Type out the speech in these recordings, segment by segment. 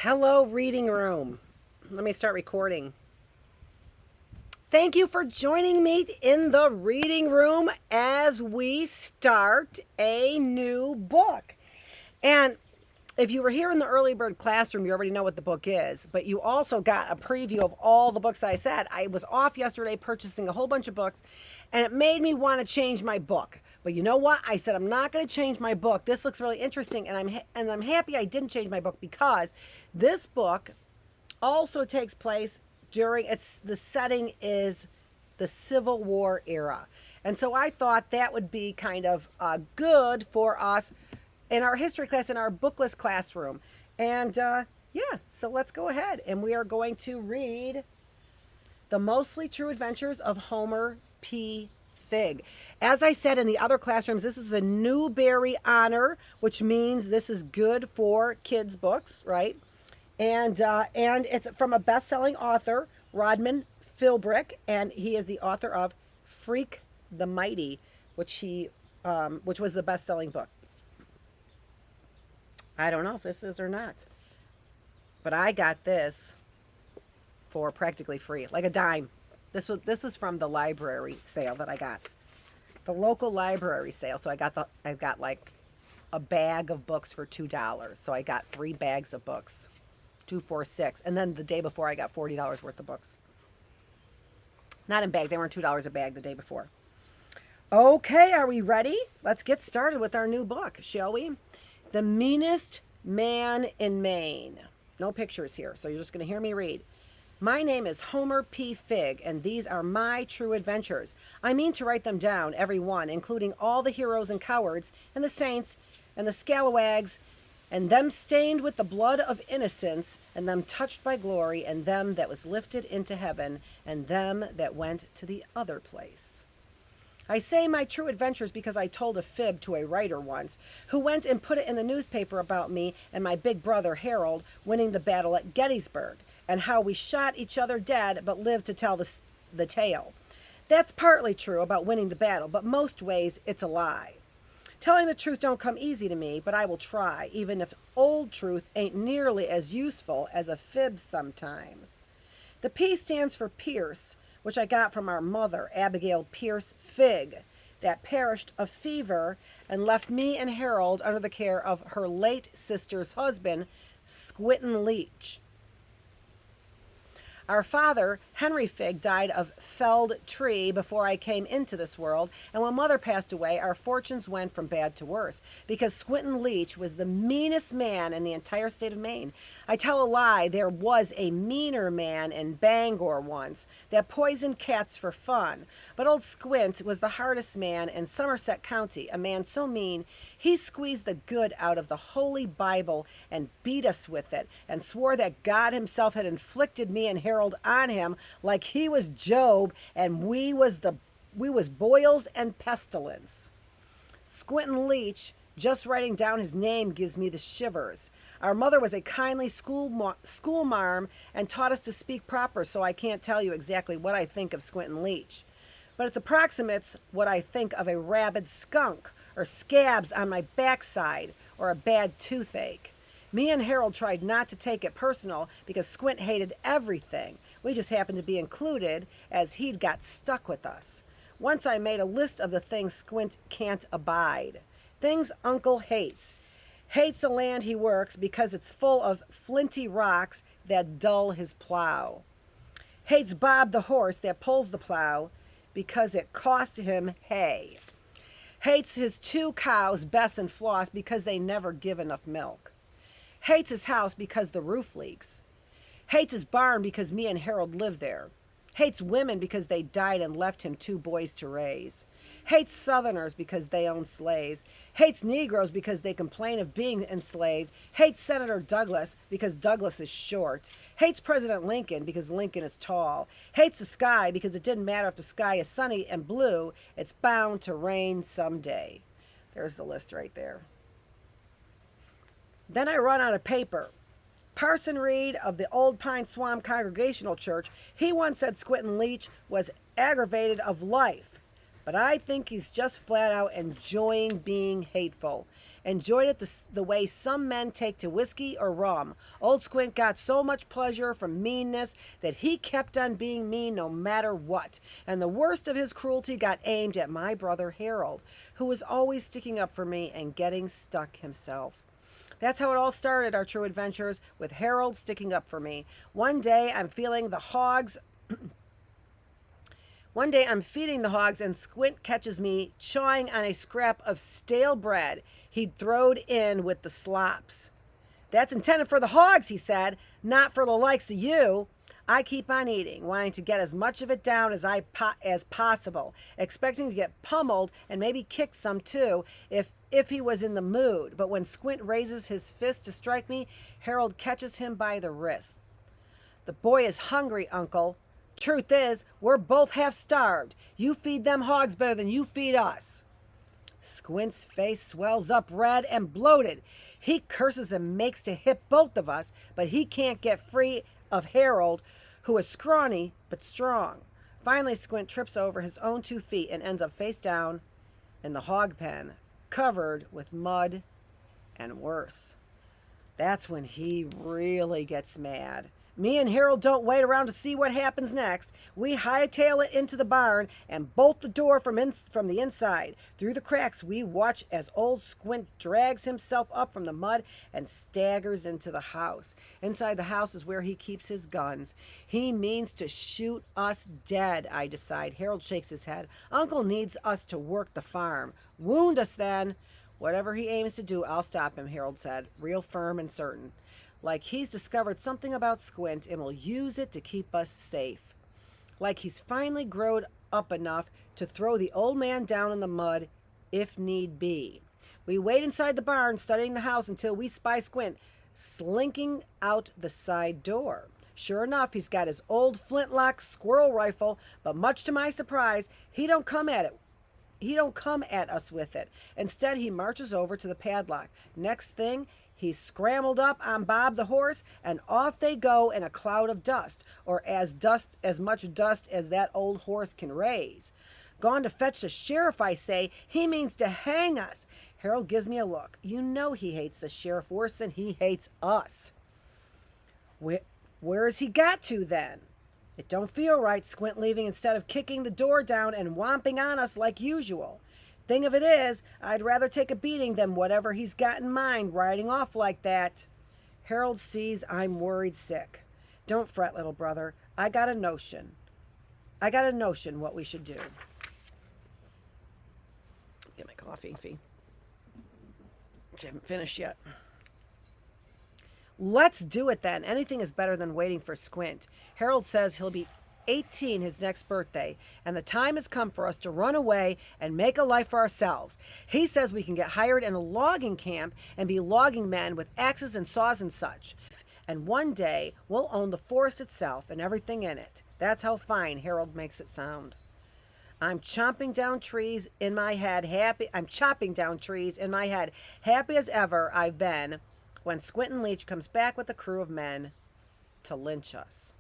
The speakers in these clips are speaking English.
Hello, reading room. Let me start recording. Thank you for joining me in the reading room as we start a new book. And if you were here in the early bird classroom, you already know what the book is, but you also got a preview of all the books I said. I was off yesterday purchasing a whole bunch of books, and it made me want to change my book. But you know what? I said I'm not going to change my book. This looks really interesting, and I'm happy I didn't change my book because this book also takes place during the setting is the Civil War era. And so I thought that would be kind of good for us in our history class, in our bookless classroom. And yeah, so let's go ahead. And we are going to read The Mostly True Adventures of Homer P. Figg. As I said in the other classrooms, this is a Newbery honor, which means this is good for kids' books, right? And it's from a best-selling author, Rodman, Philbrick, and he is the author of Freak the Mighty, which was the best-selling book. I don't know if this is or not, but I got this for practically free, like a dime. This was from the library sale that I got, the local library sale. So I got like a bag of books for $2. So I got 3 bags of books, 2, 4, 6, and then the day before I got $40 worth of books. Not in bags; they weren't $2 a bag the day before. Okay, are we ready? Let's get started with our new book, shall we? The Meanest Man in Maine. No pictures here, so you're just going to hear me read. My name is Homer P. Figg, and these are my true adventures. I mean to write them down, every one, including all the heroes and cowards, and the saints, and the scalawags, and them stained with the blood of innocence, and them touched by glory, and them that was lifted into heaven, and them that went to the other place. I say my true adventures because I told a fib to a writer once, who went and put it in the newspaper about me and my big brother Harold winning the battle at Gettysburg, and how we shot each other dead but lived to tell the tale. That's partly true about winning the battle, but most ways it's a lie. Telling the truth don't come easy to me, but I will try, even if old truth ain't nearly as useful as a fib sometimes. The P stands for Pierce, which I got from our mother, Abigail Pierce Figg, that perished of fever and left me and Harold under the care of her late sister's husband, Squintin' Leach. Our father, Henry Figg, died of felled tree before I came into this world, and when mother passed away, our fortunes went from bad to worse, because Squintin' Leach was the meanest man in the entire state of Maine. I tell a lie, there was a meaner man in Bangor once that poisoned cats for fun, but old Squint was the hardest man in Somerset County, a man so mean he squeezed the good out of the Holy Bible and beat us with it, and swore that God himself had inflicted me and Harold on him like he was Job and we was boils and pestilence. Squintin' Leach, just writing down his name gives me the shivers. Our mother was a kindly school marm and taught us to speak proper, so I can't tell you exactly what I think of Squintin' Leach. But it approximates what I think of a rabid skunk, or scabs on my backside, or a bad toothache. Me and Harold tried not to take it personal because Squint hated everything. We just happened to be included as he'd got stuck with us. Once I made a list of the things Squint can't abide. Things Uncle hates. Hates the land he works because it's full of flinty rocks that dull his plow. Hates Bob the horse that pulls the plow because it costs him hay. Hates his 2 cows, Bess and Floss, because they never give enough milk. Hates his house because the roof leaks. Hates his barn because me and Harold live there. Hates women because they died and left him 2 boys to raise. Hates Southerners because they own slaves. Hates Negroes because they complain of being enslaved. Hates Senator Douglas because Douglas is short. Hates President Lincoln because Lincoln is tall. Hates the sky because it didn't matter if the sky is sunny and blue, it's bound to rain someday. There's the list right there. Then I run out of paper. Parson Reed of the Old Pine Swamp Congregational Church, he once said Squintin' Leach was aggravated of life. but I think he's just flat out enjoying being hateful. Enjoyed it the way some men take to whiskey or rum. Old Squint got so much pleasure from meanness that he kept on being mean no matter what. And the worst of his cruelty got aimed at my brother Harold, who was always sticking up for me and getting stuck himself. That's how it all started, our true adventures, with Harold sticking up for me. One day I'm feeding the hogs and Squint catches me chawing on a scrap of stale bread he'd throwed in with the slops. That's intended for the hogs, he said, not for the likes of you. I keep on eating, wanting to get as much of it down as possible, expecting to get pummeled and maybe kicked some too if he was in the mood. But when Squint raises his fist to strike me, Harold catches him by the wrist. The boy is hungry, Uncle. Truth is, we're both half starved. You feed them hogs better than you feed us. Squint's face swells up red and bloated. He curses and makes to hit both of us, but he can't get free of Harold, who is scrawny but strong. Finally, Squint trips over his own 2 feet and ends up face down in the hog pen, covered with mud and worse. That's when he really gets mad. Me and Harold don't wait around to see what happens next. We hightail it into the barn and bolt the door from the inside. Through the cracks, we watch as old Squint drags himself up from the mud and staggers into the house. Inside the house is where he keeps his guns. He means to shoot us dead, I decide. Harold shakes his head. Uncle needs us to work the farm. Wound us then. Whatever he aims to do, I'll stop him, Harold said, real firm and certain. Like he's discovered something about Squint and will use it to keep us safe. Like he's finally grown up enough to throw the old man down in the mud if need be. We wait inside the barn studying the house until we spy Squint slinking out the side door. Sure enough, he's got his old flintlock squirrel rifle, but much to my surprise, he don't come at us with it. Instead, he marches over to the padlock. Next thing, he's scrambled up on Bob the horse, and off they go in a cloud of dust, or as much dust as that old horse can raise. Gone to fetch the sheriff, I say. He means to hang us. Harold gives me a look. You know he hates the sheriff worse than he hates us. Where has he got to then? It don't feel right, Squint leaving instead of kicking the door down and whomping on us like usual. Thing of it is, I'd rather take a beating than whatever he's got in mind riding off like that. Harold sees I'm worried sick. Don't fret, little brother. I got a notion what we should do. Get my coffee, which I haven't finished yet. Let's do it then. Anything is better than waiting for Squint. Harold says he'll be 18 his next birthday, and the time has come for us to run away and make a life for ourselves. He says we can get hired in a logging camp and be logging men with axes and saws and such. And one day we'll own the forest itself and everything in it. That's how fine Harold makes it sound. I'm chopping down trees in my head, happy as ever I've been when Squint and Leach comes back with a crew of men to lynch us.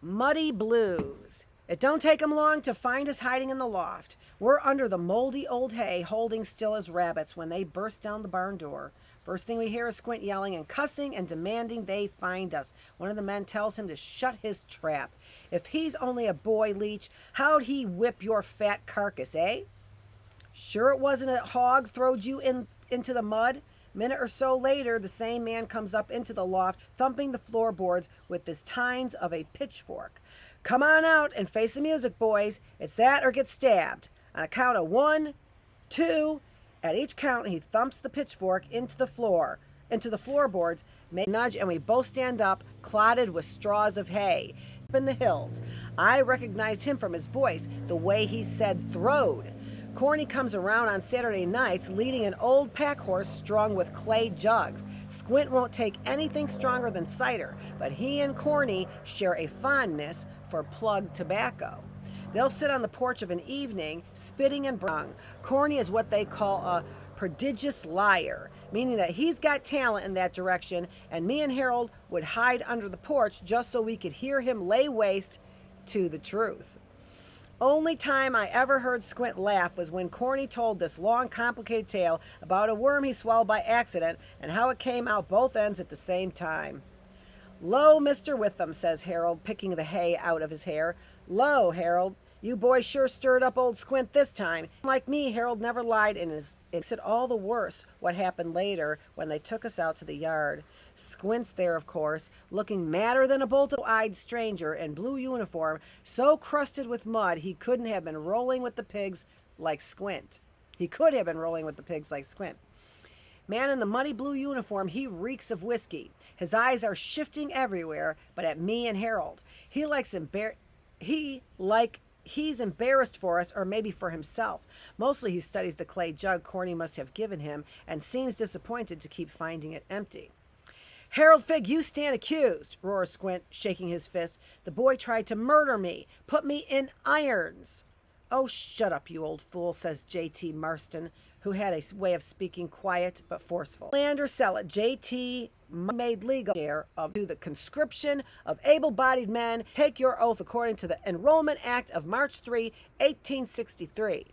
Muddy blues. It don't take 'em long to find us hiding in the loft. We're under the moldy old hay, holding still as rabbits when they burst down the barn door. First thing we hear is Squint yelling and cussing and demanding they find us. One of the men tells him to shut his trap. If he's only a boy, Leach, how'd he whip your fat carcass, eh? Sure it wasn't a hog throwed you into the mud? Minute or so later, the same man comes up into the loft, thumping the floorboards with the tines of a pitchfork. Come on out and face the music, boys. It's that or get stabbed. On a count of 1, 2, at each count, he thumps the pitchfork into the floorboards, make a nudge, and we both stand up, clotted with straws of hay. Up in the hills, I recognized him from his voice, the way he said throwed. Corny comes around on Saturday nights leading an old pack horse strung with clay jugs. Squint won't take anything stronger than cider, but he and Corny share a fondness for plug tobacco. They'll sit on the porch of an evening, spitting and brung. Corny is what they call a prodigious liar, meaning that he's got talent in that direction, and me and Harold would hide under the porch just so we could hear him lay waste to the truth. Only time I ever heard Squint laugh was when Corny told this long, complicated tale about a worm he swallowed by accident and how it came out both ends at the same time. "Lo, Mr. Witham," says Harold, picking the hay out of his hair. "Lo, Harold, you boys sure stirred up old Squint this time." Like me, Harold never lied, and it makes it all the worse what happened later when they took us out to the yard. Squint's there, of course, looking madder than a bolt-eyed stranger in blue uniform, so crusted with mud he couldn't have been rolling with the pigs like Squint. He could have been rolling with the pigs like Squint. Man in the muddy blue uniform, he reeks of whiskey. His eyes are shifting everywhere, but at me and Harold. He's embarrassed for us, or maybe for himself. Mostly he studies the clay jug Corny must have given him and seems disappointed to keep finding it empty. "Harold Figg, you stand accused," roars Squint, shaking his fist. "The boy tried to murder me, put me in irons." "Oh, shut up, you old fool," says J.T. Marston, who had a way of speaking quiet but forceful. Land or sell it, J.T. made legal share of to the conscription of able-bodied men. Take your oath according to the Enrollment Act of March 3, 1863.